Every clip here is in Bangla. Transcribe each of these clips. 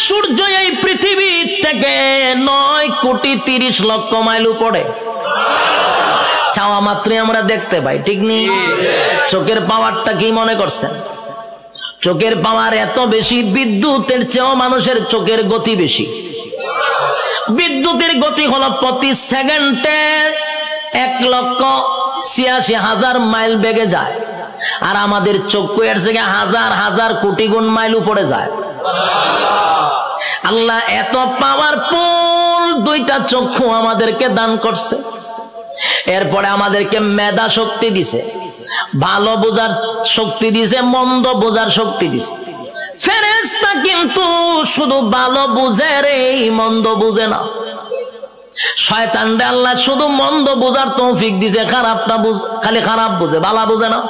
সূর্য এই পৃথিবীর থেকে 9,30,00,000 মাইল উপরে, চাওয়া মাত্রই আমরা দেখতে পাই, ঠিক নেই? চোখের পাওয়ারটা কি মনে করছেন? চোখের পাওয়ার এত বেশি, বিদ্যুতের চেয়েও মানুষের চোখের গতি বেশি। বিদ্যুতের গতি হলো প্রতি সেকেন্ডে 1,86,000 মাইল বেগে যায়, আর আমাদের চক্ষু এর থেকে হাজার হাজার কোটি গুণ মাইল উপরে যায়। আল্লাহ এত পাওয়ারফুল দুইটা চক্ষু আমাদেরকে দান করছে। এরপরে আমাদেরকে মেধা শক্তি দিছে, ভালো বোঝার শক্তি দিছে, মন্দ বোঝার শক্তি দিছে। ফেরেশতা কিন্তু শুধু ভালো বুঝে রে, মন্দ বুঝে না। শয়তানরে আল্লাহ শুধু মন্দ বোঝার তৌফিক দিছে, খারাপটা খালি খারাপ বুঝে, ভালো বুঝে না।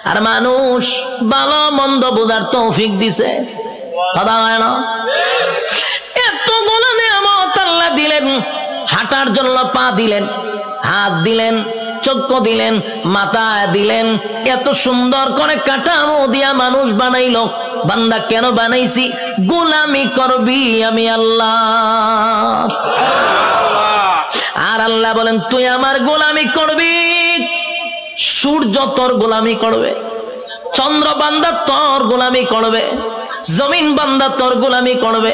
আর মানুষ ভালো মন্দ বোঝার তৌফিক দিছে, কথা হয় না? এতগুলো নিয়ামত আল্লাহ দিলেন, হাঁটার জন্য পা দিলেন, হাত দিলেন, চক্ষু দিলেন, মাথা দিলেন, এত সুন্দর করে কাঠামো দিয়া মানুষ বানাইলো। বান্দা কেন বানাইছি? গোলামি করবি আমি আল্লাহ। আর আল্লাহ বলেন তুই আমার গোলামি করবি, সূর্য তোর গোলামি করবে, চন্দ্র বান্দা তোর গোলামি করবে, জমিন বান্দা তোর গোলামি করবে,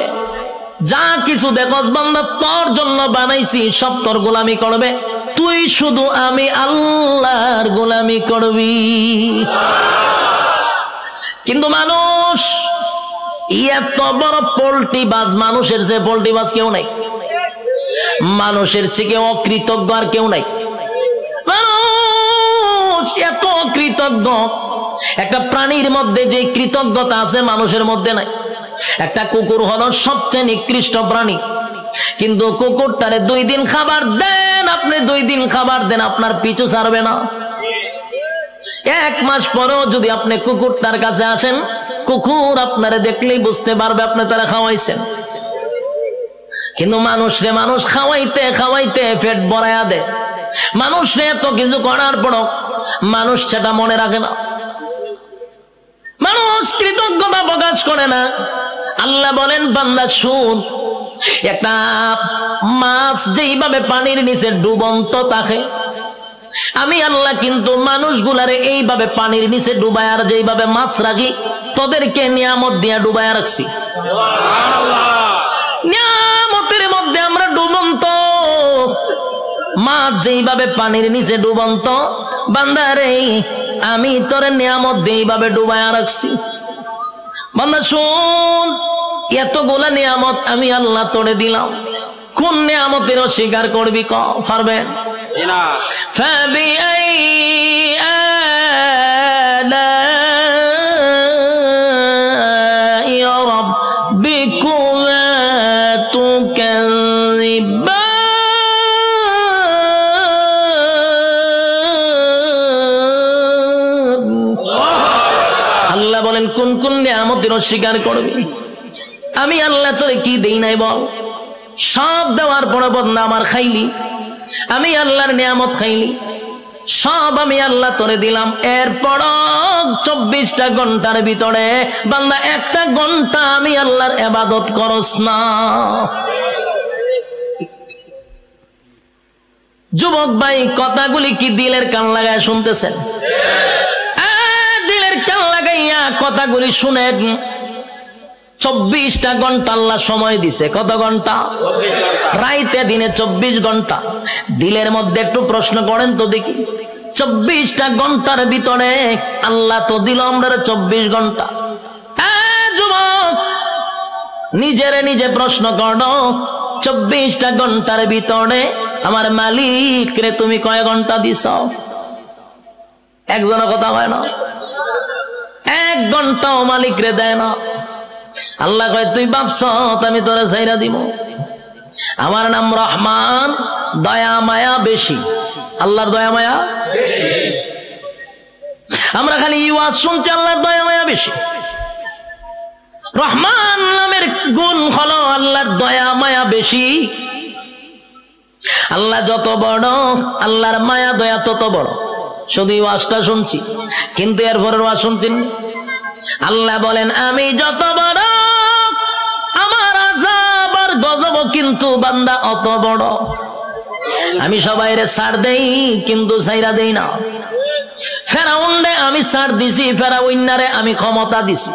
যা কিছু দেখস বান্দা তোর জন্য বানাইছি সব তোর গোলামি করবে, তুই শুধু আমি আল্লাহর গোলামি করবি। কিন্তু মানুষ এত বড় পোল্ট্রি বাজ, মানুষের যে পোল্ট্রি বাজ কেউ নাই, মানুষের চেয়ে অকৃতজ্ঞ আর কেউ নাই। মানুষ এত অকৃতজ্ঞ, একটা প্রাণীর মধ্যে যে কৃতজ্ঞতা আছে মানুষের মধ্যে নাই। একটা কুকুর হলো সবচেয়ে নিকৃষ্ট প্রাণী, কিন্তু কুকুরটারে 2 দিন খাবার দেন, আপনি 2 দিন খাবার দেন, আপনার পিছু ছাড়বে না। 1 মাস পরেও যদি আপনি কুকুরটার কাছে আসেন, কুকুর আপনারে দেখলেই বুঝতে পারবে আপনি তারা খাওয়াইছেন। কিন্তু মানুষরে মানুষ খাওয়াইতে খাওয়াইতে পেট ভরায়া দেয়, মানুষরে এত কিছু করার পরও মানুষ সেটা মনে রাখে না, মানুষ কৃতজ্ঞতা প্রকাশ করে না। আল্লাহ বলেন বান্দা শুন, একটা মাছ যেইভাবে পানির নিচে ডুবন্ত থাকে, আমি আল্লাহ কিন্তু মানুষগুলারে এইভাবে পানির নিচে ডুবায় আর যেইভাবে মাছ রাখি, তোদেরকে নিয়ামত দিয়া ডুবায় রাখছি। নিয়ামতের মধ্যে আমরা ডুবন্ত, মাছ যেইভাবে পানির নিচে ডুবন্ত, বান্দারে আমি তোরে নিয়ামত দিয়ে এইভাবে ডুবায় রাখছি। বান্দা শুন, এতগুলা নিয়ামত আমি আল্লাহ তোরে দিলাম, কোন নিয়ামতের অস্বীকার করবি? পারবেন না। আল্লাহ বলেন কোন কোন নিয়ামতের অস্বীকার করবি? আমি আল্লাহ তোরে কি দেই নাই বল? সব দেওয়ার পরে বদনা আমার খাইলি, আমি আল্লাহর নিয়ামত খাইলি, সব আমি আল্লাহ তোরে দিলাম। এরপর 24টা ঘন্টার ভিতরে বান্দা 1টা ঘন্টা আমি আল্লাহর ইবাদত করস না। যুবক ভাই, কথাগুলি কি দিলের কান লাগায় শুনতেছেন? দিলের কান লাগাইয়া কথাগুলি শুনেন। 24টা ঘন্টা আল্লাহ সময় দিছে। কত ঘন্টা? রাইতে দিনে 24 ঘন্টা। দিলের মধ্যে একটু প্রশ্ন করেন তো দেখি, 24টা ঘন্টার ভিতরে আল্লাহ তো দিল আমরা 24 ঘন্টা। যুবক, নিজেরে নিজে প্রশ্ন করো, 24টা ঘন্টার ভিতরে আমার মালিক রে তুমি কয় ঘন্টা দিছ? একজনের কথা হয় না, 1 ঘন্টাও মালিক রে দেয় না। আল্লাহ কয় তুই ভাবছ আমি তোরে ছাইরা দিব? আমার নাম রহমান, দয়া মায়া বেশি। আল্লাহর দয়া মায়া বেশি। আমরা খালি ওয়াজ শুনছি আল্লাহর দয়া মায়া বেশি। রহমান নামের গুণ হলো আল্লাহর দয়া মায়া বেশি। আল্লাহ যত বড়, আল্লাহর মায়া দয়া তত বড়। শুধু ওয়াজটা শুনছি, কিন্তু এরপরের ওয়াজ শুনছেন। আল্লাহ বলেন আমি যত বড়, বান্দা অত বড়, আমি সবাইরে ছাড় দেই কিন্তু ছাইরা দেই না। ফেরাউনরে আমি ছাড় দিছি, ফেরাউন্নারে আমি ক্ষমতা দিছি।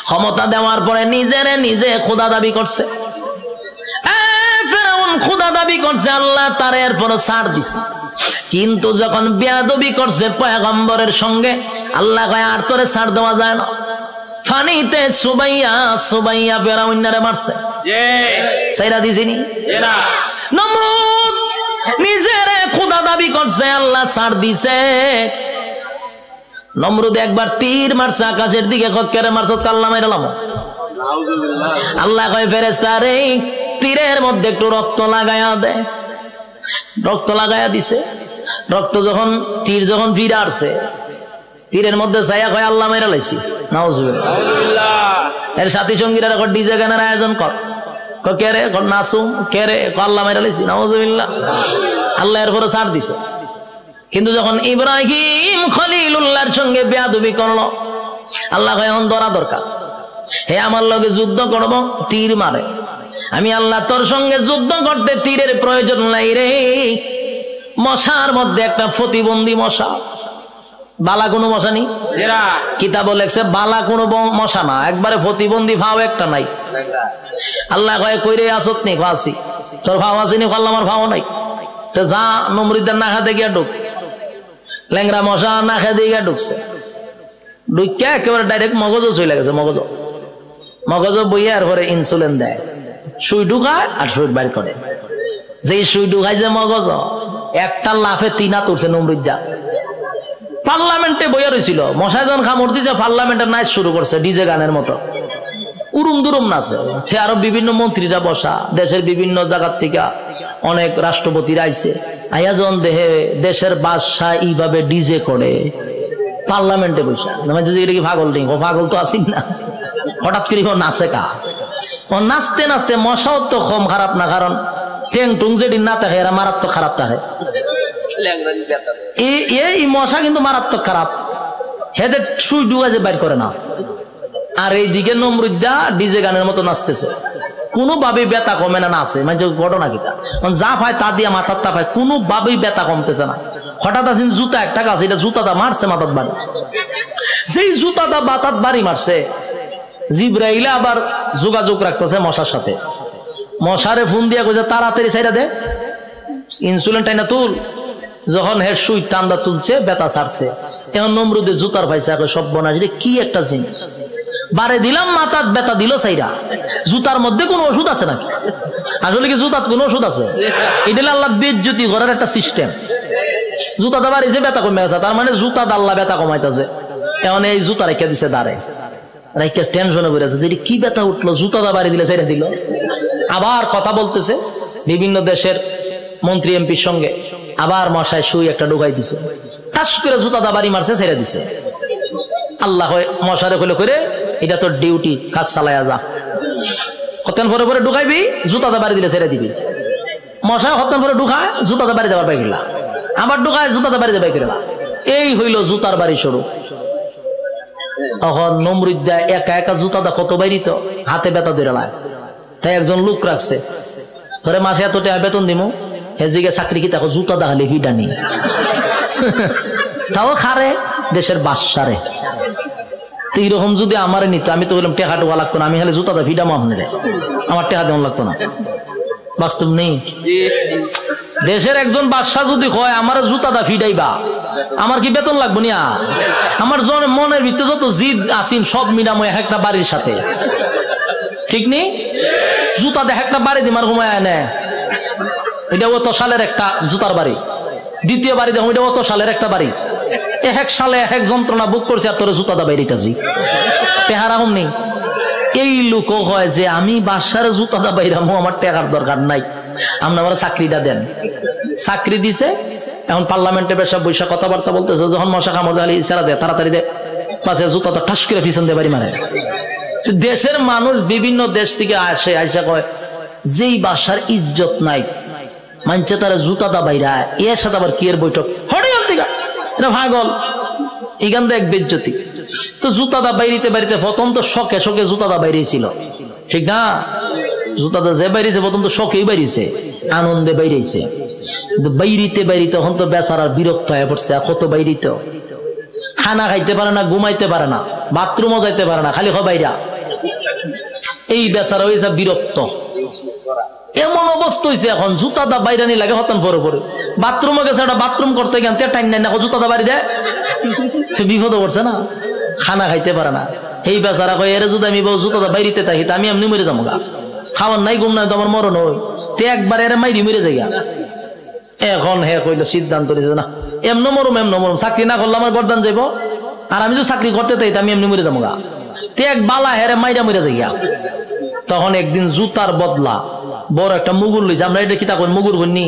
ক্ষমতা দেওয়ার পরে নিজেরে নিজে খোদা দাবি করছে। ফেরাউন খোদা দাবি করছে, আল্লাহ তার এরপর ছাড় দিছে। কিন্তু যখন বেয়াদবি করছে পয়গম্বরের সঙ্গে, আল্লাহ কয় আর তোরে ছাড় দেওয়া যায় না। ফানিতে সুবাইয়া সুবাইয়া ফেরাউন্নারে মারছে, ছাইরা দিছিনি। নমরুদ নিজেরে খোদা দাবি করছে, আল্লাহ ছাড় দিছে। নমরুদ একবার তীর মারছে আকাশের দিকে, কেড়ে মারছ কাল্লা মাইরালাম। আল্লাহ কয় ফেরেশতা রে তীরের মধ্যে একটু রক্ত লাগায়া দে। রক্ত লাগায়া দিছে। রক্ত যখন তীর যখন ফিরে আসছে, তীরের মধ্যে ছায়া কয় আল্লাহ মাইরা লাইছি। নাউজুবিল্লাহ। এর সাথী সঙ্গীরা ডিজে গানের আয়োজন কর, কে রে নাচুম, কে রে আল্লাহ মাইরা লাইছি। নাউজুবিল্লাহ। আল্লাহ এর পরে ছাড় দিছে। কিন্তু যখন ইব্রাহিম খলিলুল্লাহর সঙ্গে বেয়াদবি করলো, আল্লাহ কয় এখন ধরা দরকার। হে আমার লগে যুদ্ধ করব, তীর মারে। আমি আল্লাহ তোর সঙ্গে যুদ্ধ করতে তীরের প্রয়োজন নাই রে। মশার মধ্যে একটা প্রতিবন্ধী মশা, বালা কোনো মশা নেই। কিতাব লেখছে বালা কোনো মশা না, একবারে প্রতিবন্ধী ভাও একটা নাই। আল্লাহ কয় কইরে আসত নি ফাঁসি, তোর ভাও আসেনি, আল্লাহ আমার ভাও নাই। তো যা নমরুদের না খাতে গিয়া ঢুক। ল্যাংরা মশা না খেতে গিয়া ঢুকছে, ঢুকিয়া একেবারে ডাইরেক্ট মগজও চলে গেছে। মগজ বইয়া আর পরে ইনসুলিন দেয়, সুই ঢুকায় আর সুই বাইর করে। যেই সুই ঢুকায় যে মগজ, একটা লাফে তিনা তুলছে নমরুদ্দা। পার্লামেন্টে বইয়া রয়েছিল, মশায় যখন খামড় দিছে পার্লামেন্টের নাচ শুরু করছে ডিজে গানের মতো, উরুম দুরুম নাচে। সে আরো বিভিন্ন মন্ত্রীরা বসা, দেশের বিভিন্ন জায়গার থেকে অনেক রাষ্ট্রপতিরা আইছে। আইয়া যখন দেহে দেশের বাদশাহ এইভাবে ডিজে করে পার্লামেন্টে বসা, এটা কি পাগল নেই? ও পাগল তো আসিন না। হঠাৎ করে নাচে কা, ও নাচতে নাচতে মশাও তো কম খারাপ না, কারণ টেং টুং যেদিন না থাকে এরা মারাত্মক খারাপ থাকে। এই মশা কিন্তু মারাত্মক খারাপ, হেদের সুই ডুগা যে বাইর করে না। আর এইদিকে নমরুদ্দা ডিজে গানের মতো নাচতেছে, কোনোভাবেই ব্যথা কমে না। নাচে মানে ঘটনা কিটা, যা পায় তা দিয়া মাথার তা পায়, কোনোভাবেই ব্যথা কমতেছে না। হঠাৎ আসেন জুতা একটা গাছ, এটা জুতাটা মারছে মাথার বাড়ি। যেই জুতাটা মাথার বাড়ি মারছে, জিব্রাইল আবার যোগাযোগ রাখতেছে মশার সাথে। মশারে ফোন দিয়া কইছে তাড়াতাড়ি ছাইরা দে, ইনসুলিন টাইনা তুল। যখন হে সুই টান্দা তুলছে, ব্যথা ছাড়ছে। এখন নমরুদে জুতার পাইছে, সব বনাস কি একটা জিনিস। বারে দিলাম মাথার ব্যথা দিল সাইরা। জুতার মধ্যে কোনো ওষুধ আছে নাকি? আসলে কি জুতার কোনো ওষুধ আছে? এটা আল্লাহ বেজ্জতি করার একটা সিস্টেম। জুতাটা বাড়িছে, ব্যথা কমে গেছে, তার মানে জুতা আল্লাহ ব্যথা কমাইতেছে। এখন এই জুতা রেখে দিছে দাঁড়ে, রেখে টেনশনে করে আছে, কি ব্যথা উঠলো, জুতাটা বাড়ি দিলে ছেড়ে দিল। আবার কথা বলতেছে বিভিন্ন দেশের মন্ত্রী এমপির সঙ্গে, আবার মশায় সুই একটা ঢুকাই দিছে, টাস করে জুতাটা বাড়ি মারছে, ছেড়ে দিছে। আল্লাহ মশারে কইলে করে এটা তোর ডিউটি, কাজ চালায়া যা। হতেন পরে পরে ঢুকাইবি, জুতাটা বাড়ি দিলে ছেড়ে দিবি। মশায় হতেন পরে ঢুকায়, জুতাটা বাড়ি দেওয়ার পাই গেলা, আবার ঢুকায়, জুতাটা বাড়ি দেবাই গেলা। এই হইল জুতার বাড়ি শুরু। তখন নমরুদ্দা একা একা জুতাটা কত বাইরিত, হাতে ব্যথা ধরে লায়। তাই একজন লোক রাখছে, ধরে মাসে এত টাকা বেতন দিমু, হেজিকে চাকরি কি দেখো জুতা দেখালে ভিডা নেই। তাও খারে দেশের বাদশারে। তো এইরকম যদি আমারে নিত, আমি তো বললাম টেকা টোকা লাগতো না, আমি খালি জুতাটা ভিডাম আপনারে, আমার টেকা তেমন লাগতো না। বাস্তব নেই। দেশের একজন বাদশা যদি হয় আমার জুতাটা ফিডাইবা, আমার কি বেতন লাগবো না? আমার মনের ভিতরে যত জিদ আসিন সব মিলাম একটা বাড়ির সাথে, ঠিক নেই? জুতা দেখ একটা বাড়ি দিমার ঘুমায় আনে, এটা অত সালের একটা জুতার বাড়ি। দ্বিতীয় বাড়ি দেখো, এটা অত সালের একটা বাড়ি। এক সালে এক যন্ত্রণা বুক করছে, আর তোর জুতাটা বাইরিতেছি, টেহারা হম নেই। এই লোক হয় যে আমি বাসার জুতাটা বাইরামো, আমার টেকার দরকার নাই, আপনি আমার চাকরিটা দেন। চাকরি দিছে, এখন পার্লামেন্টে বেশা বৈশা কথাবার্তা বলতেছে, যখন মশা কামড় দেয় ইশারা দেয় তাড়াতাড়ি দেয়, পাশে জুতাটা ঠাস করে পিছন দিয়ে বাড়ি মারে। দেশের মানুষ বিভিন্ন দেশ থেকে আসে, আইসা কয় যেই বাসার ইজ্জত নাই, মানছে তারা জুতাটা বাইরা, এর সাথে আবার কি এর বৈঠক হঠাৎ থেকে, এটা ভাগল, এখান থেকে এক বেজ্জতি। তো জুতাটা বাইরিতে বাড়িতে প্রথম তো শখে শখে জুতাটা বাইরেছিল, ঠিক না? জুতাটা যে বাইরেছে প্রথম তো শখেই বাইরেছে, আনন্দে বাইরেছে, কিন্তু বাইরিতে এখন তো বেচারার বিরক্ত হয়ে পড়ছে। আর কত বাইরিতে খানা খাইতে পারে না, ঘুমাইতে পারে না, বাথরুমও যাইতে পারে না, খালি বাইরা। এই বেচারা হয়েছে বিরক্ত, এমন অবস্থা হয়েছে এখন জুতাটা বাইরে নিয়ে লাগে হতান পরে পরে। বাথরুমে গেছে, একটা বাথরুম করতে গেন টাইম নাই না, জুতাটা বাড়ি দেয়, সে বিপদে পড়ছে না, খানা খাইতে পারে না। এই বেচারা কয় এর যদি আমি জুতাটা বাইরিতে থাকি আমি এমনি মরে যাবো গা, খাওয়ার নাই ঘুম নাই তো আমার মরণ হই, তে একবার এর মাইরি মরে যাই। এখন হে কইল সিদ্ধান্ত নিয়েছে না এমন মরম চাকরি না করলে আমার গরদান যাইব, আর আমি যদি চাকরি করতে চাই আমি এমনি মরে যাবো গা, তে এক বালা হেরে মাইরা মরে যাইয়া। তখন একদিন জুতার বদলা বড় একটা মুগুর লইছে, আমরা এটা কিতা কই মুগুর কইনি,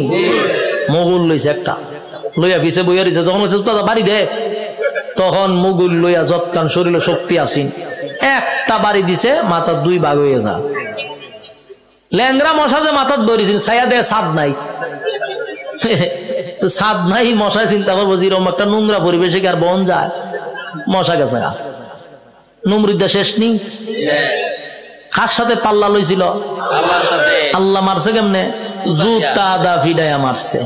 মুগুর লইছে একটা, লইয়া পিছে বইয়া রইছে। যখন জুতাটা বাড়ি দে তখন মুগুর লইয়া যৎকান শরীরে শক্তি আসিন একটা বাড়ি দিছে, মাথার দুই ভাগ হয়ে যা। ল্যাংরা মশা যে মাথার ধরেছেন ছায়া দেয়, ছাদ নাই, ছাদ নাই, মশায় চিন্তা করবো যেরকম একটা নোংরা পরিবেশে আর বন যায়, মশা গেছে গা, নমরুদ্দা শেষ নি। কার সাথে পাল্লা লইছিল? আল্লাহ মারছে কেমনে? জুতা দা ফিডাইয়া মারছে।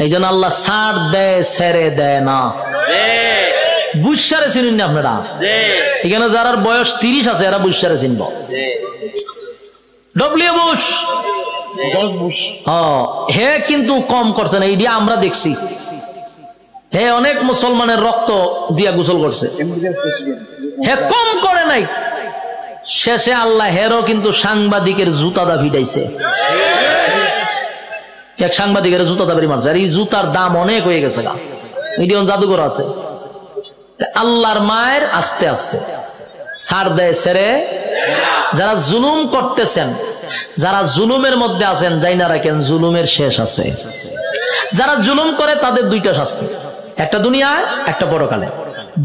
এই জন্য আল্লাহ ছাড় দেয়, ছেড়ে দেয় না। বুঝসারে চিনুন না আপনারা? এখানে যারা বয়স 30 আছে এরা বুঝসারে চিনব। ডব্লিউ বুশ হে কিন্তু কম করছে না, এইটা আমরা দেখছি। হে অনেক মুসলমানের রক্ত দিয়া গোসল করছে, হে কম করে নাই। শেষে আল্লাহ হেরও কিন্তু সাংবাদিকের জুতাদা ফিটাইছে, এক সাংবাদিকের জুতাদা বাড়ি মারছে। আর এই জুতার দাম অনেক হয়ে গেছে গা, মিডিয়ন জাদুঘর আছে। আল্লাহর মায়ের আস্তে আস্তে ছাড় দেয়, ছেড়ে। যারা জুলুম করতেছেন, যারা জুলুমের মধ্যে আছেন, যাই না রাখেন জুলুমের শেষ আছে। যারা জুলুম করে তাদের দুইটা শাস্তি, একটা দুনিয়ায় একটা পরকালে।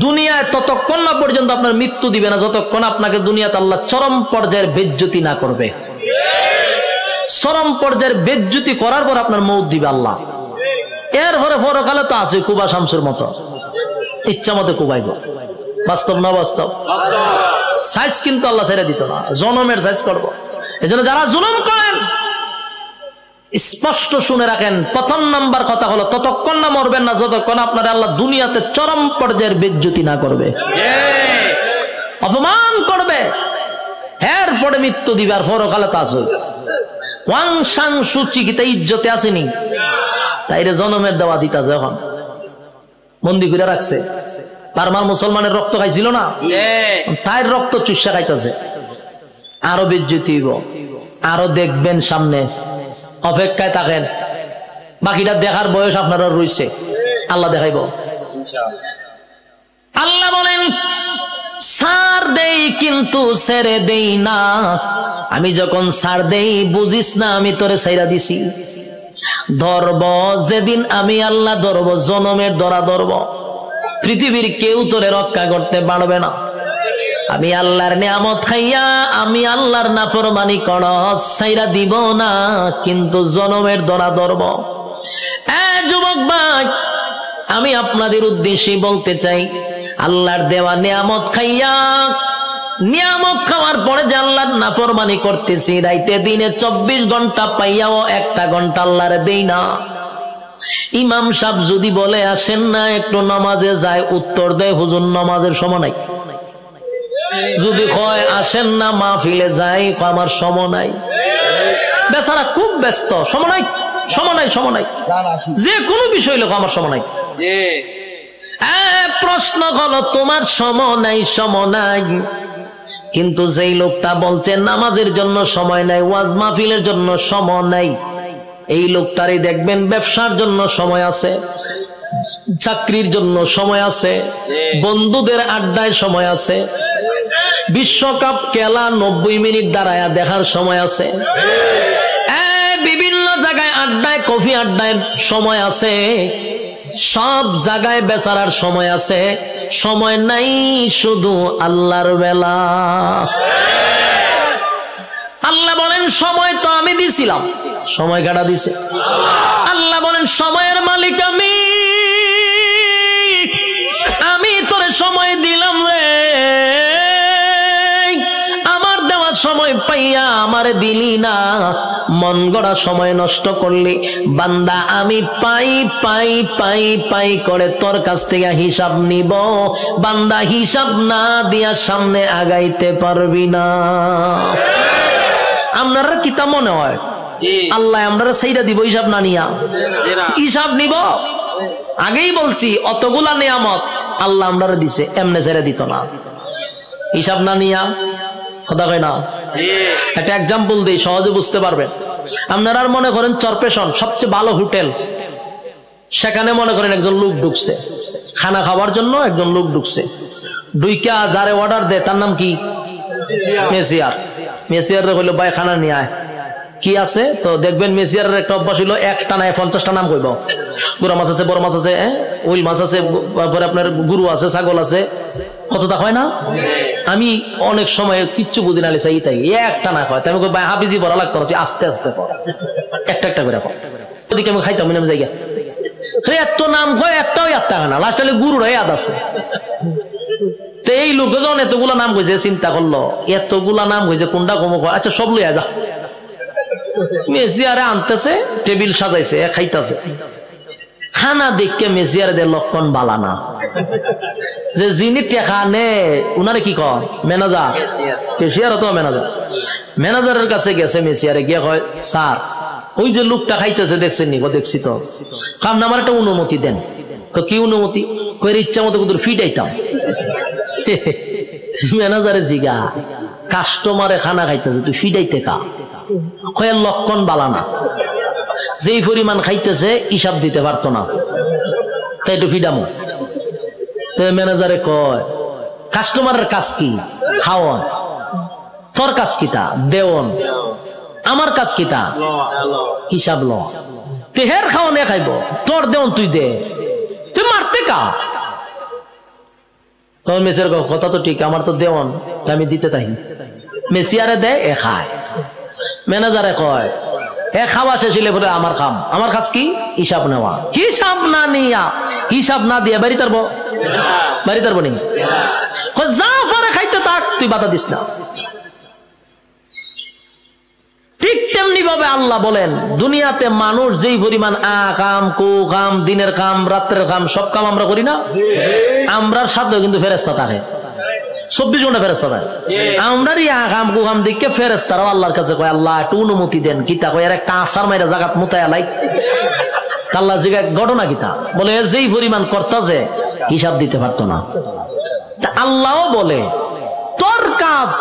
দুনিয়ায় ততক্ষণ না পর্যন্ত আপনার মৃত্যু দিবে না যতক্ষণ আপনাকে দুনিয়াতে আল্লাহ চরম পর্যায়ের বেজ্জতি না করবে। চরম পর্যায়ের বেজ্জতি করার পর আপনার মৌত দিবে আল্লাহ। এরপরে পরকালে তো আছে কুবা শামসুর মতো, ইচ্ছা মতো কুবাইব। বাস্তব না বাস্তব? সাইজ কিন্তু আল্লাহ ছেড়ে দিত না, জনমের সাইজ করবো। এই জন্য যারা জুলুম করেন স্পষ্ট শুনে রাখেন, প্রথম নাম্বার কথা হলো ততক্ষণ না মরবেন না যতক্ষণ আপনার আল্লাহ দুনিয়াতে চরম পর্যায়ের বেজ্জতি না করবে, অপমান করবে। এরপরে মৃত্যু দিবে, আর পরকালে তা আছে। ওয়াং সাং সুচি কি তাই ইজ্জতে আসেনি, তাইরে জনমের দেওয়া দিতাছে, এখন বন্দি করে রাখছে। বারবার মুসলমানের রক্ত খাইছিল না, তাই রক্ত চুষা খাইতেছে। আরো বেজ্জতি হইব, আরো দেখবেন সামনে, অপেক্ষায় থাকেন। বাকিটা দেখার বয়স আপনারা রয়েছে, আল্লাহ দেখাইব। আল্লাহ বলেন ছাড় দেই কিন্তু ছেড়ে দেই না। আমি যখন ছাড় দেই বুঝিস না আমি তোরে ছাইরা দিছি। ধরব যেদিন আমি আল্লাহ ধরব, জনমের ধরা ধরব, পৃথিবীর কেউ তোরে রক্ষা করতে পারবে না। আমি আল্লাহর নিয়ামত খাইয়া আমি আল্লাহর নাফরমানি করস, ছাইরা দিব না, কিন্তু জনমের ধরা ধরব। যুবক ভাই, আমি আপনাদের উদ্দেশ্যে বলতে চাই, আল্লাহর দেওয়া নিয়ামত খাইয়া, নিয়ামত খাওয়ার পরে যে আল্লাহর নাফরমানি করতেছি, রাইতে দিনে 24 ঘন্টা পাইয়াও 1টা ঘন্টা আল্লাহরে দেই না। ইমাম সাহেব যদি বলে আসেন না একটু নামাজে যায়, উত্তর দেয় হুজুর নামাজের সময় নাই। যদি কয় আসেন না মাহফিলে যাই, আমার সময় নাই। বেচারা খুব ব্যস্ত, সময় নাই, সময় নাই, সময় নাই, যে কোনো বিষয় লোক আমার সময় নাই। প্রশ্ন হলো তোমার সময় নাই, সময় নাই, কিন্তু যেই লোকটা বলছে নামাজের জন্য সময় নাই, ওয়াজ মাহফিলের জন্য সময় নাই, এই লোকটারই দেখবেন ব্যবসার জন্য সময় আছে, চাকরির জন্য সময় আছে, বন্ধুদের আড্ডায় সময় আছে, বিশ্বকাপ খেলা 90 মিনিট দাঁড়ায়া দেখার সময় আছে, বিভিন্ন জায়গায় আড্ডায়, কফি আড্ডায় সময় আছে, সব জায়গায় বেচারার সময় আছে। সময় নাই শুধু আল্লাহর বেলা। আল্লাহ বলেন সময় তো আমি দিছিলাম, সময় কাটা দিছে। আল্লাহ বলেন সময়ের মালিক আমি, আমি তোরে সময় দিলাম রে, আমার দেওয়ার সময় সময় পাইয়া আমারে দিলি না, মন গড়া সময় নষ্ট করলি। বান্দা আমি পাই পাই পাই পাই করে তোর কাছ থেকে হিসাব নিব। বান্দা হিসাব না দিয়া সামনে আগাইতে পারবি না। আপনারা কি তা মনে হয় আল্লাহ আমরা সেইটা দিব হিসাব না নিয়া? হিসাব নিব। আগেই বলছি অতগুলা নিয়ামত আল্লাহ আমরা দিছে, এমনে ছেড়ে দিত না হিসাব না নিয়া। কথা কয় না? একটা এক্সাম্পল দিই, সহজে বুঝতে পারবেন। আপনারা মনে করেন চরপেশন সবচেয়ে ভালো হোটেল, সেখানে মনে করেন একজন লোক ঢুকছে খানা খাওয়ার জন্য। একজন লোক ঢুকছে, ঢুইকা যারে অর্ডার দেয় তার নাম কি? মেসিয়ার। মেসিয়ার হইলো ভাই খানা নিয়ে আয়। কি আছে তো দেখবেন মেসিয়ারের একটা অভ্যাস হইলো একটা নাই 50টা নাম কইব। গুড়া মাছ আছে, বড় মাছ আছে, উইল মাছ আছে, তারপরে আপনার গুরু আছে, ছাগল আছে, কতটা হয় না? আমি অনেক সময় কিচ্ছু বুঝি না চাই তাই একটা না হয়, আমি ভাই হাফিজি বড় লাগতো না, তুই আস্তে আস্তে একটা একটা করে ওদিকে আমি খাইতাম নাম জায়গা এত নাম কয় একটাও একটা হয় না, লাস্ট গুরুরা ইয়াদ আছে। তো এই লোক যখন এতগুলা নাম কইছে চিন্তা করলো এতগুলা নাম কইছে কোনটা কম কয়, আচ্ছা সব লইয়া যা। মেসিয়ারে আনতেছে, টেবিল সাজাইছে, খাইতেছে। খানা দেখে মেসিয়ারে দে লক্ষণ বালা না, যে যিনি টেকা নে উনারে কি কয় ম্যানেজার, কেশিয়ার তো ম্যানেজার। ম্যানেজারের কাছে গেছে মেসিয়ারে গিয়ে কয় স্যার ওই যে লোকটা খাইতেছে দেখছেন নি? দেখছি তো। কাম না আমার একটা অনুমতি দেন। কি অনুমতি? কয়ের ইচ্ছা মতো কিন্তু ফিটাইতাম। ম্যানেজারে জিগা কাস্টমারে খানা খাইতেছে তুই ফিটাইতে কা? কয়ের লক্ষণ বালা না, যেই পরিমাণ খাইতেছে হিসাব দিতে পারতো না, তাই একটু ফিডামো। ম্যানেজারে কয় কাস্টমারের কাজ কি? খাওয়ান। তোর কাজ কিতা? দেওন। আমার কাজ কিতা? হিসাব ল। তেহের খাওয়ান এ খাইব, তোর দেওন তুই দে, তুই মারতে কা? তখন মেসিয়ার কথা তো ঠিক, আমার তো দেওয়ান, আমি দিতে তাই। মেসিয়ারে দেয়, এ খায়। ম্যানেজারে কয় এ খাওয়া শেষ হইলে বলে আমার খাম। আমার কাজ কি? হিসাব নেওয়া। হিসাব না নিয়া, হিসাব না দিয়া বাড়ি তারবো? বাড়ি তারবো নি? যা পারে খাইতে থাক, তুই বাধা দিস না। ঠিক তেমনি ভাবে আল্লাহ বলেন দুনিয়াতে মানুষ যেই পরিমাণ কাম কু কাম, দিনের কাম রাত্রের কাম সব কাম আমরা করি না? আমরার সাথেও কিন্তু ফেরেশতা থাকে, 24 ঘন্টা ফেরেশতা থাকে। আমরার কাম কু কাম দিকে ফেরেশতারাও আল্লাহর কাছে কয় আল্লাহ একটু অনুমতি দেন। কিতা কয় এর একটা আসার মাইরা জাগাত মুতায়া লাই। আল্লাহ জিগা ঘটনা কিতা? বলে যেই পরিমাণ করতা যে হিসাব দিতে পারতো না। আল্লাহও বলে তোর কাজ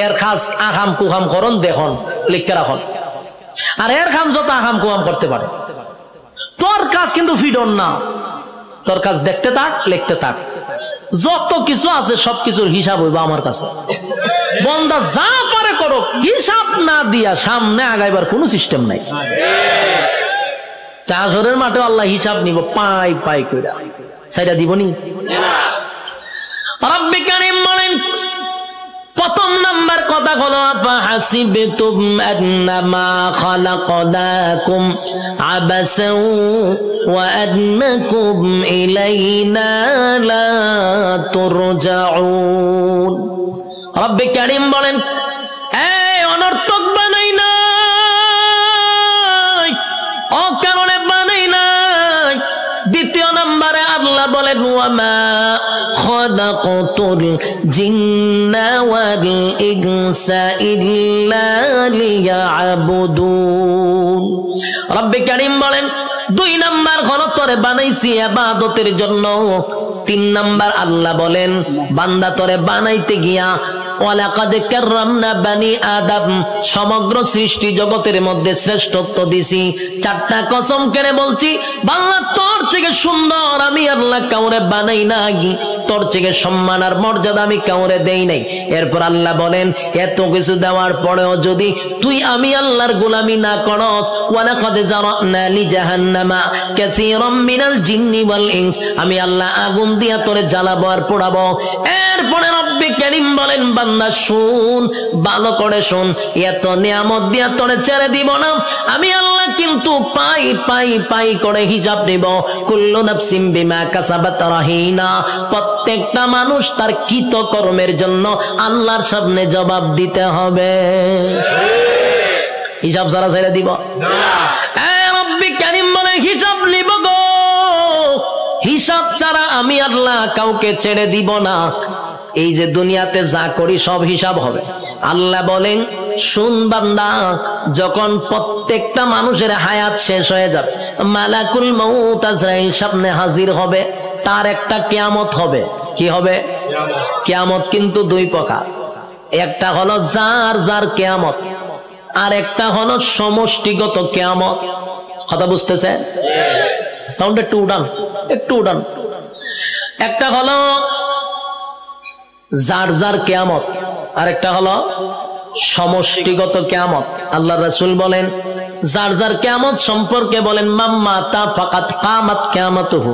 এর কাজ আকাম কুকাম করন দেখুন লিখতে রাখুন, আর এর কাম যত আকাম কুকাম করতে পারে। তোর কাজ কিন্তু ফিডন না, তোর কাজ দেখতে থাক, লিখতে থাক, যত কিছু আছে সবকিছুর হিসাব হইব আমার কাছে। বন্দা যা পারে করো, হিসাব না দিয়া সামনে আগাইবার কোনো সিস্টেম নাই। হাসরের মাঠে আল্লাহ হিসাব নিব পাই পাই কইরা, সাইডা দিবনি। রব্বে কারীম বলেন প্রথম নাম্বার কথা হলো ফাহাসিবতুম আন্নামা খালাকনাকুম আবাসাও ওয়া আন্নাকুম ইলাইনা লা তুরজাউন। রব্বে কারীম বলেন এই অনর্থক বানাই নাই, অকারণে বানাই নাই। দ্বিতীয় নম্বরে আল্লাহ বলেন ওয়ামা খালাকতুল জিন্না ওয়াল ইনসা ইল্লা লিয়াবুদুন। রব্বে কারীম বলেন 2 নাম্বার হলো তোরে বানাইছি ইবাদতের জন্য। 3 নাম্বার আল্লাহ বলেন বান্দা তোরে বানাইতে গিয়া ওয়ালাকাদ কাররামনা বানি আদম, সমগ্র সৃষ্টি জগতের মধ্যে শ্রেষ্ঠত্ব দিছি। 4টা কসম করে বলছি বাংলা তোর থেকে সুন্দর আমি আল্লাহ কাউরে বানাই নাই, তোর থেকে সম্মান আর মর্যাদা আমি কাউরে দেই নাই। এরপর আল্লাহ বলেন এত কিছু দেওয়ার পরেও যদি তুই আমি আল্লাহর গোলামি না করস, ওয়ালাকাদ জারানা লি জাহান্নামা কাসীরাম মিনাল জিন্নি ওয়াল ইনস, আমি আল্লাহ আগুন দিয়া তোরে জ্বালাবো আর পোড়াবো। এরপরে রব্বে কারীম বলেন বান্দা শুন, ভালো করে শুন, এত নিয়ামত দিয়া তোরে ছেড়ে দিব না। আমি আল্লাহ কিন্তু পাই পাই পাই করে হিসাব নিব। কুল্লু নাফসিন বিমা কাসাবাত রাহিনা, প্রত্যেকটা মানুষ তার কৃতকর্মের জন্য আল্লাহর সামনে জবাব দিতে হবে। হিসাব সারা ছেড়ে দিব না। রব্বি কারীম বলে হিসাব নিব গো, হিসাব ছাড়া আমি আল্লাহ কাউকে ছেড়ে দিব না। এই যে দুনিয়াতে যা করি সব হিসাব হবে। আল্লাহ বলেন শুন বান্দা, যখন প্রত্যেকটা মানুষের হায়াত শেষ হয়ে যাবে, মালাকুল মউত আজরাইল সামনে হাজির হবে, তার একটা কিয়ামত হবে। কি হবে? কিয়ামত কিন্তু দুই প্রকার, একটা হলো যার যার কিয়ামত, আর একটা হলো সমষ্টিগত কিয়ামত। কথা বুঝতেছেন? সাউন্ড একটু উঠান, একটু উঠান। একটা হলো যার যার কিয়ামত, আর একটা হলো সমষ্টিগত কিয়ামত। আল্লাহ রাসূল বলেন যার যার কিয়ামত সম্পর্কে বলেন মাম্মা তা ফাকাত কামাত কিয়ামাতুহু,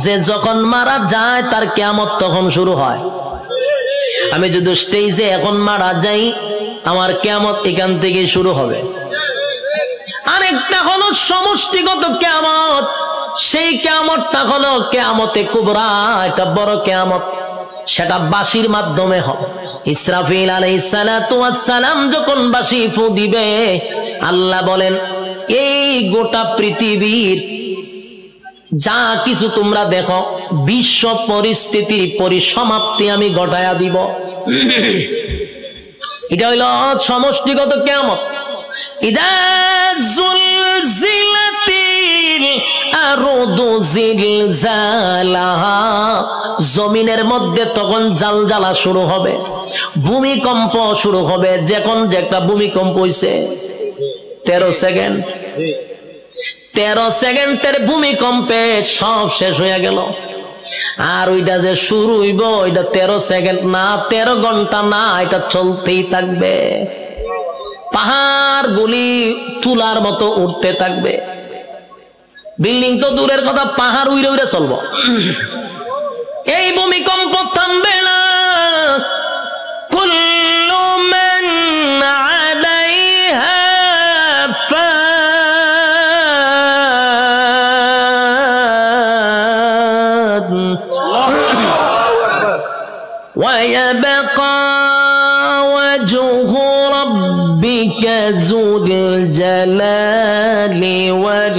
যে যখন মারা যায় তার কিয়ামত তখন শুরু হয়। আমি যদি স্টেজে এখন মারা যাই, আমার কিয়ামত এখান থেকে শুরু হবে। আরেকটা হলো সমষ্টিগত কিয়ামত, সেই কিয়ামতটা হলো কিয়ামতে কুবরা, এটা বড় কিয়ামত। সেটা বাঁশির মাধ্যমে হবে। ইসরাফিল আলাইহিস সালাতু ওয়াস সালাম যখন বাঁশি ফু দিবে, আল্লাহ বলেন এই গোটা পৃথিবীর যা কিছু তোমরা দেখো, বিশ্ব পরিস্থিতির পরিসমাপ্তি আমি ঘটায়া দিব। এটা হইল সমষ্টিগত কিয়ামত। ইদা জুলজিলাতিল আরদু জিলজালাহা, জমিনের মধ্যে তখন জালজালা শুরু হবে, ভূমিকম্প শুরু হবে। যখন যে একটা ভূমিকম্প হইছে 13 সেকেন্ড, 13 সেকেন্ডের ভূমিকম্পে সব শেষ হয়ে গেল। আর ওইটা যে শুরু হইব, ওইটা 13 সেকেন্ড না, 13 ঘন্টা না, এটা চলতেই থাকবে। পাহাড় গুলি তুলার মতো উঠতে থাকবে। বিল্ডিং তো দূরের কথা, পাহাড় উইরে উইরে চলবো। এই ভূমিকম্প থামবে না। কুল্লু মান আলাইহা ফান ওয়া ইয়াবকা ওয়াজহু রাব্বিকা যুল জালালি ওয়াল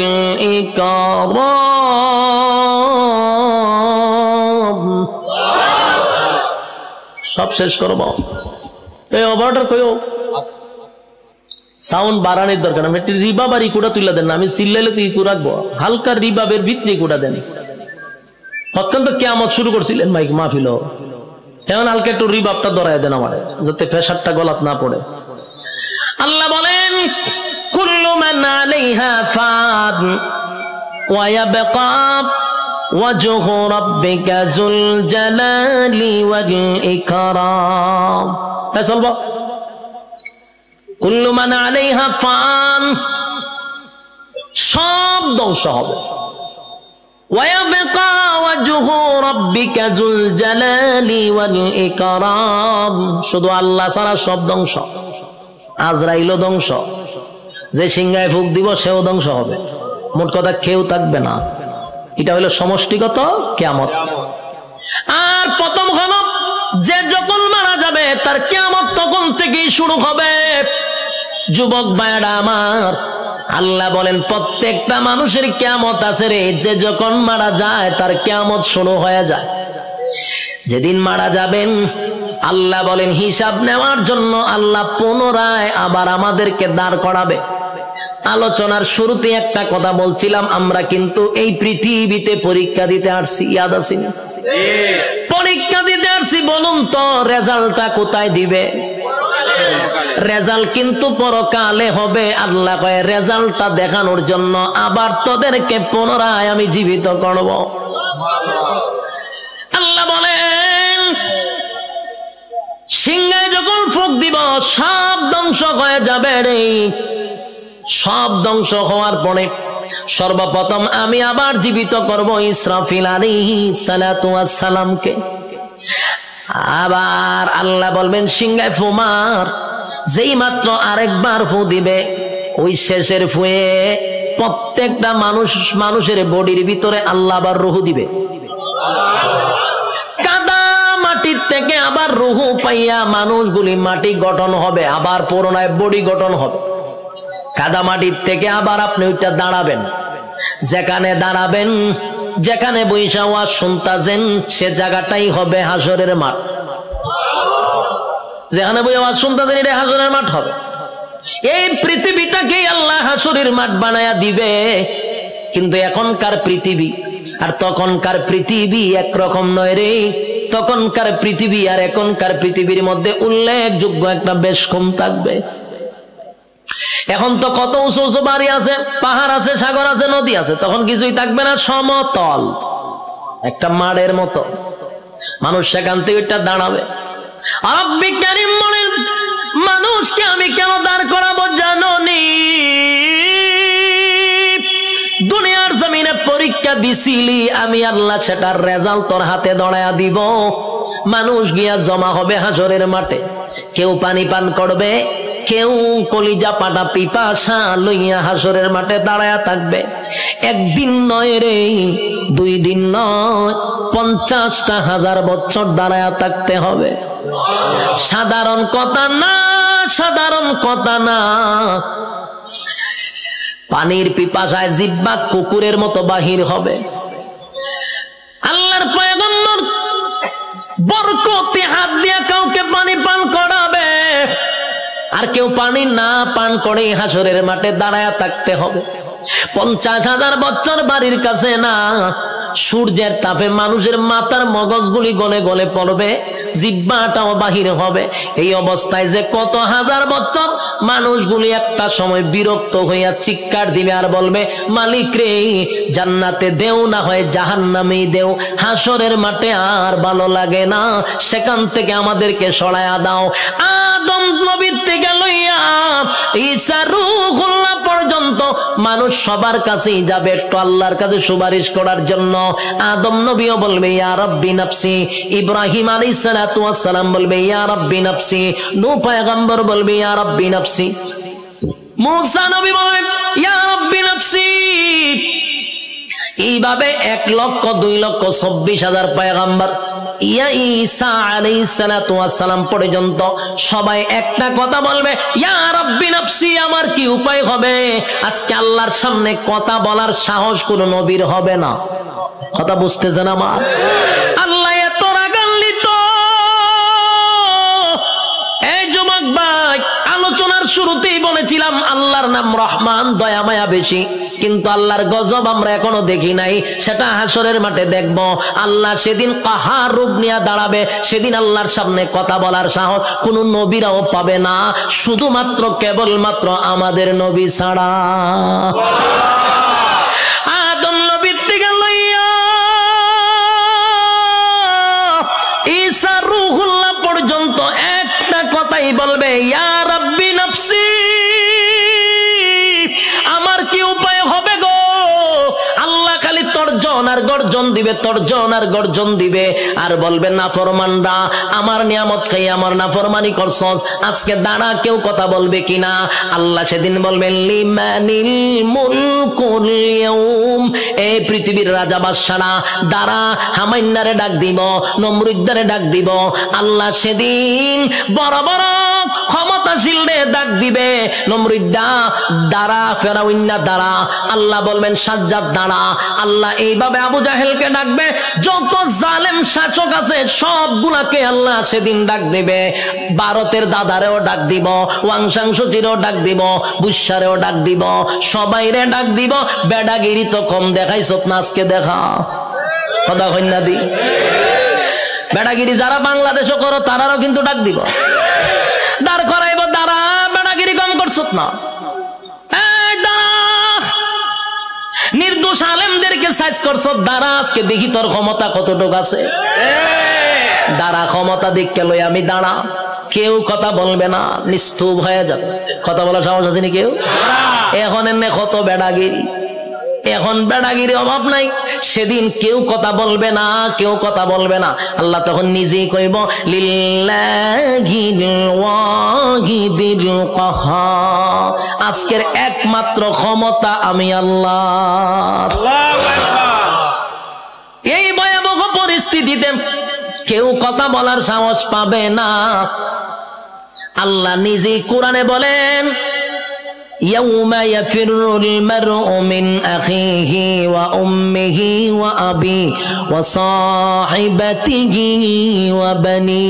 ইকরাম। সব শেষ করব। এই অর্ডার কইও সাউন্ড বাড়ানোর দরকার। আমি একটু রিবাব আর ইকুটা তুলে দেন না, আমি চিল্লাইলে তো ইকু রাখবো। হালকা রিবাবের ভিতরে ইকুটা দেন। অত্যন্ত কিয়ামত শুরু করছিলেন মাইক মাহফিল, এখন হালকা একটু রিবাবটা ধরায় দেন আমার, যাতে প্রেসারটা গলাত না পড়ে। আল্লাহ বলেন কুল্লু মান আলাইহা ফান ওয়া ইয়াবকা ওয়াজহু রাব্বিকা যুল জালালি ওয়াল ইকরাম। তাই চলবো। কুল্লু মান আলাইহা ফান, সব ধ্বংস হবে। ওয়া ইয়াবকা ওয়াজহু রাব্বিকা যুল জালালি ওয়াল ইকরাম, শুধু আল্লাহ ছাড়া সব ধ্বংস। আজরাইলও ধ্বংস, যে সিংহায় ফুক দিব সেও ধ্বংস হবে। মোট কথা কেউ থাকবে না। এটা হলো সমষ্টিগত কিয়ামত। আর প্রথম হলো যে যখন মারা যাবে তার কিয়ামত তখন থেকেই শুরু হবে। যুবক ভাইরা আমার, আল্লাহ বলেন প্রত্যেকটা মানুষের কিয়ামত আছে রে। যে যখন মারা যায় তার কিয়ামত শুরু হয়ে যায়। যেদিন মারা যাবেন আল্লাহ বলেন হিসাব নেওয়ার জন্য আল্লাহ পুনরায় আবার আমাদেরকে দাঁড় করাবে। আলোচনার শুরুতে একটা কথা বলছিলাম, আমরা কিন্তু এই পৃথিবীতে পরীক্ষা দিতে আসছি, ইয়াদ আছে? পরীক্ষা দিতে আসছি। বলুন তো রেজাল্টটা কোথায় দিবে? রেজাল্ট কিন্তু পরকালে হবে। আল্লাহ কয় রেজাল্টটা দেখানোর জন্য আবার তোদেরকে পুনরায় আমি জীবিত করব। আল্লাহ বলেন সিংহায় যখন ফুঁক দিব সব ধ্বংস হয়ে যাবে রে। সব ধ্বংস হওয়ার পরে সর্বপ্রথম আমি আবার জীবিত করব ইসরাফিল আলাইহিস সালাতু ওয়াস সালামকে। আবার আল্লাহ বলবেন সিংহায় ফু মার। যেই মাত্র আরেকবার ফু দিবে, ওই শেষের ফুয়ে প্রত্যেকটা মানুষের বডির ভিতরে আল্লাহ আবার রূহ দিবে। কাদা থেকে আবার রুহু পাইয়া মানুষগুলি মাটি গঠন হবে, আবার পুনরায় বডি গঠন হবে। কাদা মাটির থেকে আবার আপনি ওইটা দাঁড়াবেন, যেখানে দাঁড়াবেন, যেখানে বৈশা ওয়াজ শুনতাছেন সে জায়গাটাই হবে হাসরের মাঠ। যেখানে বই আওয়াজ শুনতাছেন এটা হাসরের মাঠ হবে। এই পৃথিবীটাকে আল্লাহ হাসরের মাঠ বানায়া দিবে। কিন্তু এখনকার পৃথিবী আর তখনকার পৃথিবী একরকম নয় রে। তখনকার পৃথিবী আর এখনকার পৃথিবীর মধ্যে উল্লেখযোগ্য একটা বেশ কম থাকবে। এখন তো কত উঁচু উঁচু বাড়ি আছে, পাহাড় আছে, সাগর আছে, নদী আছে, তখন কিছুই থাকবে না, সমতল একটা মাঠের মতো। মানুষ সেখান থেকে ওইটা দাঁড়াবে। আর বিজ্ঞানী বলেন মানুষকে আমি কেন দাঁড় করাবো জানো নি? দুনিয়ার জমিনে পরীক্ষা দিছিলি, আমি আল্লাহ সেটার রেজাল্ট তোর হাতে ধরায়া দিব। মানুষ গিয়া জমা হবে হাসরের মাঠে, কেউ পানি পান করবে, কেউ কলিজা পাটা পিপাসা লইয়া হাসরের মাঠে দাঁড়ায়া থাকবে। একদিন নয় রে, 2 দিন নয়, 50,000 বছর দাঁড়ায়া থাকতে হবে। সাধারণ কথা না, সাধারণ কথা না। পানির পিপাসায় জিহ্বা কুকুরের মতো বাহির হবে। আল্লাহর পয়গম্বর বরকতে হাত দিয়া কাউকে পানি পান করাবে, আর কেউ পানি না পান করে হাসরের মাঠে দাঁড়ায়া থাকতে হবে। 50,000 বছর বাড়ির কাছে না, সূর্যের তাপে মানুষের মাথার মগজগুলি গলে গলে পড়বে, জিহ্বাটাও বাহির হবে। এই অবস্থায় যে কত হাজার বছর মানুষগুলি একটা সময় বিরক্ত হইয়া চিৎকার দিবে আর বলবে, মালিক রে, জান্নাতে দেও না হয় জাহান্নামেই দেও, হাসরের মাঠে আর ভালো লাগে না, সেখান থেকে আমাদেরকে সরায়া দাও। আদম নবীর থেকে লইয়া ঈসা রূহুল্লাহ পর্যন্ত মানুষ সবার কাছেই যাবে একটু আল্লাহর কাছে সুপারিশ করার জন্য। আদম নবীও বলবে ইয়া রাব্বি নাফসি, ইব্রাহিম আলাইহিস সালাতু ওয়াস সালাম বলবে ইয়া রাব্বি নাফসি, নূহ পয়গম্বর বলবে ইয়া রাব্বি নাফসি, মুসা নবী বলবে ইয়া রাব্বি নাফসি। এইভাবে 1,02,24,000 পয়গম্বর ইয়া ঈসা আলাইহিস সালাতু ওয়াস সালাম পর্যন্ত সবাই একটা কথা বলবে, ইয়া রাব্বি নাফসি। আমার কি উপায় হবে? আজকে আল্লাহর সামনে কথা বলার সাহস কোন নবীর হবে না। কথা বুঝতেছেন আমার? আল্লাহ এত রাগান্বিত। এই যুবক ভাই, আলোচনার শুরুতেই বলেছিলাম আল্লাহর নাম রহমান, দয়া মায়া বেশি, কিন্তু আল্লাহর গজব আমরা এখনো দেখি নাই। সেটা হাসরের মাঠে দেখব। আল্লাহ সেদিন কাহার রূপ নিয়ে দাঁড়াবে, সেদিন আল্লাহর সামনে কথা বলার সাহস কোন নবীরাও পাবে না, শুধুমাত্র কেবলমাত্র আমাদের নবী ছাড়া। আদম নবীর থেকে লইয়া ঈসা রূহুল্লাহ পর্যন্ত একটা কথাই বলবে, ইয়া রাব্বি নাফসি। আমার কি উপায় হবে গো? আল্লাহ খালি তর্জন আর গর্জন দিবে, তর্জন আর গর্জন দিবে, আর বলবে নাফরমানরা আমার নিয়ামত খাই আমার নাফরমানি করছস, আজকে দাঁড়া, কেউ কথা বলবে কিনা? আল্লাহ সেদিন বলবেন লিমানিল মুলকুল ইয়াউম, এই পৃথিবীর রাজা বাদশারা দাঁড়া, হামাইন্নারে ডাক দিব, নমরুদ্দারে ডাক দিব। আল্লাহ সেদিন বড় বড় ক্ষমতাশীলরে ডাক দিবে, নমরুদ্দা দাঁড়া, ফেরাউন্না দাঁড়া। আল্লাহ বলবেন সাজ্জাদ দাঁড়া। আল্লাহ এইভাবে আবু জাহেলকে ডাকবে, যত জালেম শাসক আছে সবগুলাকে আল্লাহ সেদিন ডাক দিবে। ভারতের দাদারেও ডাক দিব, ওয়াংশাং সুচিরেও ডাক দিব, বুসারেও ডাক দিব, সবাইরে ডাক দিব। বেডাগিরি তো কম দেখাইছ না, আজকে দেখা। কথা কন্যা দি, বেডাগিরি যারা বাংলাদেশও করো তারারও কিন্তু ডাক দিব, দাঁড় করাইব, দাঁড়া, বেডাগিরি কম করছ না, নির্দোষ আলেমদেরকে সাইজ করছ, দাঁড়া, আজকে দেখি তোর ক্ষমতা কতটুকু আছে। দাঁড়া, ক্ষমতা দেখতে লই আমি দাঁড়া। কেউ কথা বলবে না, নিস্তুপ হয়ে যাবে। কথা বলার সাহস আছে নি কেউ? এখন এনে কত বেড়াগিরি, এখন বেড়াগিরি অভাব নাই। সেদিন কেউ কথা বলবে না, কেউ কথা বলবে না। আল্লাহ তখন নিজেই কইব লিল্লাহিল ওয়াহিদিল কাহার, আজকের একমাত্র ক্ষমতা আমি আল্লাহ। এই ভয়াবহ পরিস্থিতিতে কেউ কথা বলার সাহস পাবে না। আল্লাহ নিজেই কোরআনে বলেন, ইয়াউমা ইয়াফিরুল মারউ মিন আখিহি ওয়া উম্মিহি ওয়া আবি ওয়া সাহিবাতিহি ওয়া বানি।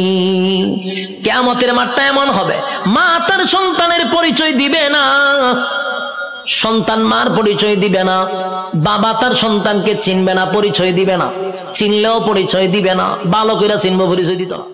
কিয়ামতের মাঠটা এমন হবে, মা তার সন্তানের পরিচয় দিবে না, সন্তান মার পরিচয় দিবে না, বাবা তার সন্তানকে চিনবে না, পরিচয় দিবে না, চিনলেও পরিচয় দিবে না, ভালো করে চিনবো পরিচয় দিত না।